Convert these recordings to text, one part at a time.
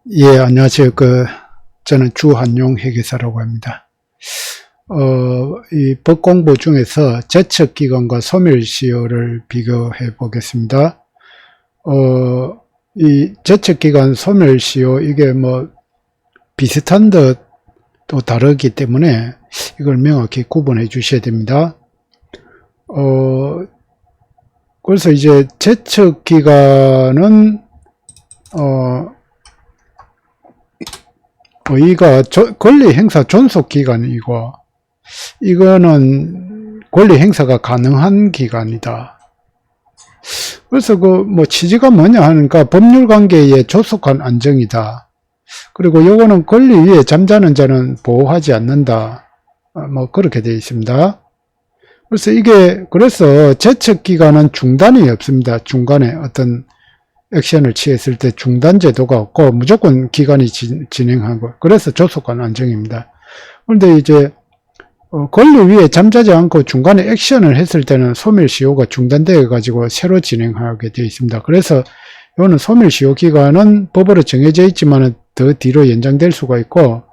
예, 안녕하세요. 저는 주한용 회계사라고 합니다. 이 법 공부 중에서 제척기간과 소멸시효를 비교해 보겠습니다. 이 제척기간 소멸시효, 이게 비슷한 듯 또 다르기 때문에 이걸 명확히 구분해 주셔야 됩니다. 그래서 이제 제척기간은, 의의가 권리 행사 존속 기간이고, 이거는 권리 행사가 가능한 기간이다. 그래서 취지가 뭐냐 하니까 법률 관계에 조속한 안정이다. 그리고 요거는 권리 위에 잠자는 자는 보호하지 않는다. 그렇게 되어 있습니다. 그래서 제척 기간은 중단이 없습니다. 중간에 어떤 액션을 취했을 때 중단 제도가 없고 무조건 기간이 진행하고, 그래서 조속한 안정입니다. 그런데 이제 권리 위에 잠자지 않고 중간에 액션을 했을 때는 소멸시효가 중단되어 가지고 새로 진행하게 되어 있습니다. 그래서 이거는 소멸시효 기간은 법으로 정해져 있지만 더 뒤로 연장될 수가 있고,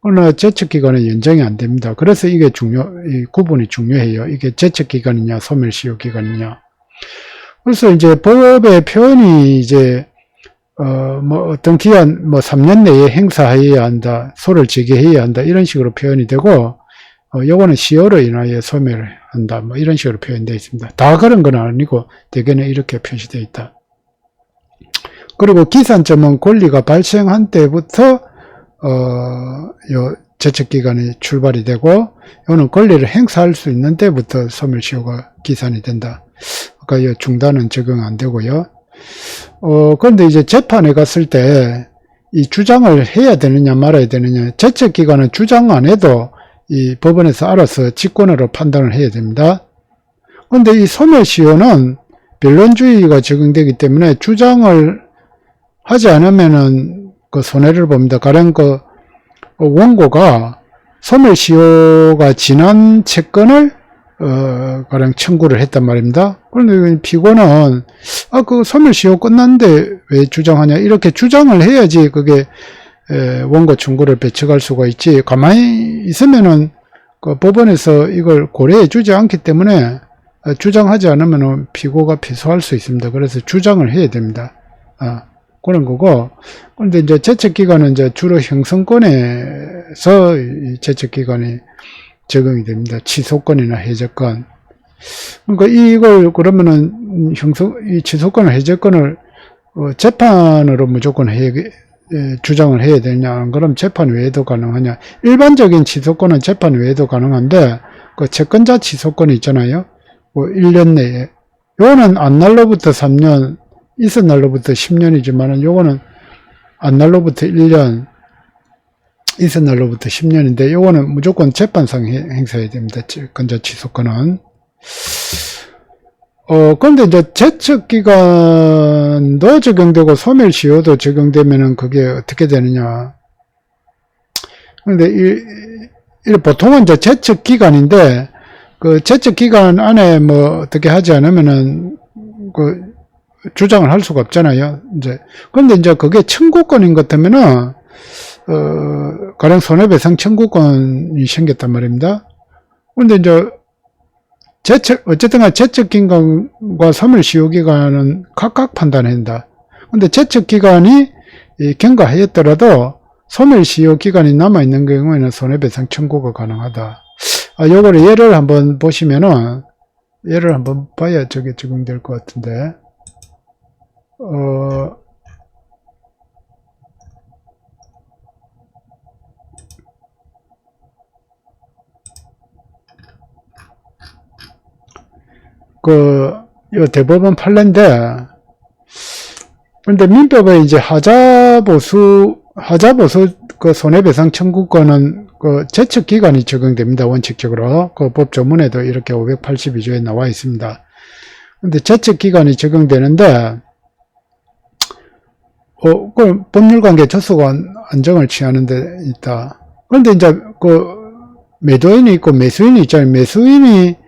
그러나 제척기간은 연장이 안 됩니다. 그래서 이게 이 구분이 중요해요. 이게 제척기간이냐 소멸시효 기간이냐. 그래서 이제 법의 표현이 이제 어떤 기한 3년 내에 행사해야 한다, 소를 제기해야 한다, 이런 식으로 표현이 되고, 요거는 시효로 인하여 소멸을 한다, 이런 식으로 표현되어 있습니다. 다 그런 건 아니고 대개는 이렇게 표시되어 있다. 그리고 기산점은 권리가 발생한 때부터 요 제척기간이 출발이 되고, 이거는 권리를 행사할 수 있는 때부터 소멸시효가 기산이 된다. 그러니까 이 중단은 적용 안 되고요. 그런데 이제 재판에 갔을 때 이 주장을 해야 되느냐 말아야 되느냐, 제척기간은 주장 안 해도 이 법원에서 알아서 직권으로 판단을 해야 됩니다. 그런데 이 소멸시효는 변론주의가 적용되기 때문에 주장을 하지 않으면은 손해를 봅니다. 가령 원고가 소멸시효가 지난 채권을 가령 청구를 했단 말입니다. 그런데 피고는 소멸시효 끝났는데 왜 주장하냐, 이렇게 주장을 해야지 그게 원고 청구를 배척할 수가 있지, 가만히 있으면은 법원에서 이걸 고려해 주지 않기 때문에 주장하지 않으면 피고가 패소할 수 있습니다. 그래서 주장을 해야 됩니다. 그런 거고. 그런데 이제 제척기간은 이제 주로 형성권에서 이 제척기간이 적용이 됩니다. 취소권이나 해제권. 그러니까 이걸 그러면은 이 취소권을 해제권을 재판으로 무조건 주장을 해야 되냐? 그럼 재판 외에도 가능하냐? 일반적인 취소권은 재판 외에도 가능한데, 채권자 취소권이 있잖아요. 1년 내에. 요거는 안 날로부터 3년, 있은 날로부터 10년이지만은 요거는 안 날로부터 1년, 있은 날로부터 10년인데, 요거는 무조건 재판상 행사해야 됩니다. 채권자 취소권은. 그런데 이제 제척기간도 적용되고 소멸시효도 적용되면은 그게 어떻게 되느냐. 그런데 보통은 이제 제척기간인데, 제척기간 안에 어떻게 하지 않으면은 주장을 할 수가 없잖아요. 그런데 이제 그게 청구권인 것 같으면은, 가령 손해배상 청구권이 생겼단 말입니다. 그런데 이제 어쨌든 제척기간과 소멸시효기간은 각각 판단해야 한다. 근데 제척기간이 경과하였더라도 소멸시효기간이 남아있는 경우에는 손해배상 청구가 가능하다. 요거를 예를 한번 보시면은, 예를 한번 봐야 저게 적용될 것 같은데, 요 대법원 판례인데, 그런데 민법에 이제 하자보수 손해배상 청구권은 제척기간이 적용됩니다. 원칙적으로. 법 조문에도 이렇게 582조에 나와 있습니다. 근데 제척기간이 적용되는데, 법률관계 조속한 안정을 취하는 데 있다. 그런데 이제 매도인이 있고 매수인이 있잖아요. 매수인이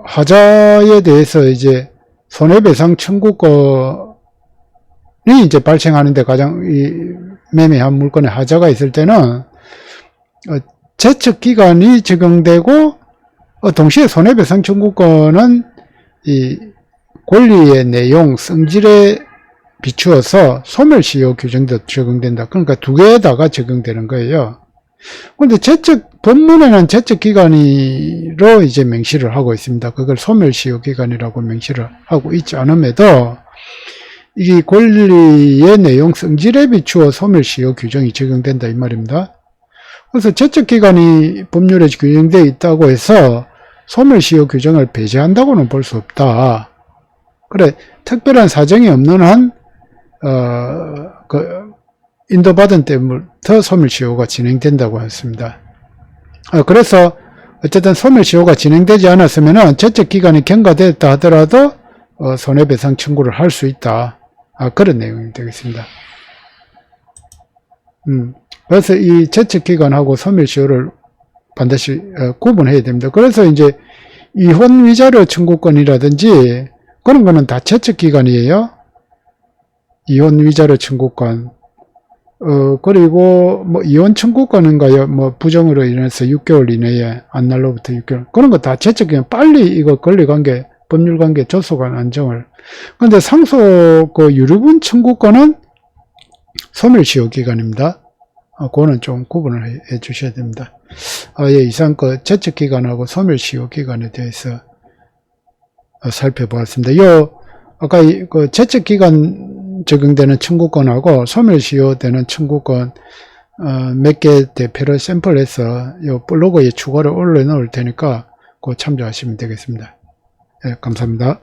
하자에 대해서 이제 손해배상 청구권을 이제 발생하는데 가장 이 매매한 물건에 하자가 있을 때는 제척기간이 적용되고 동시에 손해배상 청구권은 이 권리의 내용, 성질에 비추어서 소멸시효 규정도 적용된다. 그러니까 두 개에다가 적용되는 거예요. 그런데 법문에는 제척기간으로 이제 명시를 하고 있습니다. 그걸 소멸시효 기간이라고 명시를 하고 있지 않음에도 이 권리의 내용, 성질에 비추어 소멸시효 규정이 적용된다 이 말입니다. 그래서 제척기간이 법률에 규정되어 있다고 해서 소멸시효 규정을 배제한다고는 볼 수 없다. 그래, 특별한 사정이 없는 한 인도받은 때부터 소멸시효가 진행된다고 했습니다. 그래서 어쨌든 소멸시효가 진행되지 않았으면 제척기간이 경과됐다 하더라도 손해배상 청구를 할 수 있다. 그런 내용이 되겠습니다. 그래서 이 제척기간하고 소멸시효를 반드시 구분해야 됩니다. 그래서 이제 이혼 위자료 청구권이라든지 그런 거는 다 제척기간이에요. 이혼 위자료 청구권. 그리고 뭐 이혼 청구권인가요? 뭐 부정으로 인해서 6개월 이내에 안날로부터 6개월. 그런 거 다 제척기간. 빨리 이거 권리관계, 법률관계, 조소관 안정을. 근데 상속 그 유류분 청구권은 소멸시효 기간입니다. 그거는 좀 구분을 해 주셔야 됩니다. 예, 이상 그 제척기간하고 소멸시효 기간에 대해서 살펴보았습니다. 아까 그 제척기간 적용되는 청구권하고 소멸시효되는 청구권 몇 개 대표를 샘플해서 요 블로그에 추가로 올려놓을 테니까 그거 참조하시면 되겠습니다. 예, 감사합니다.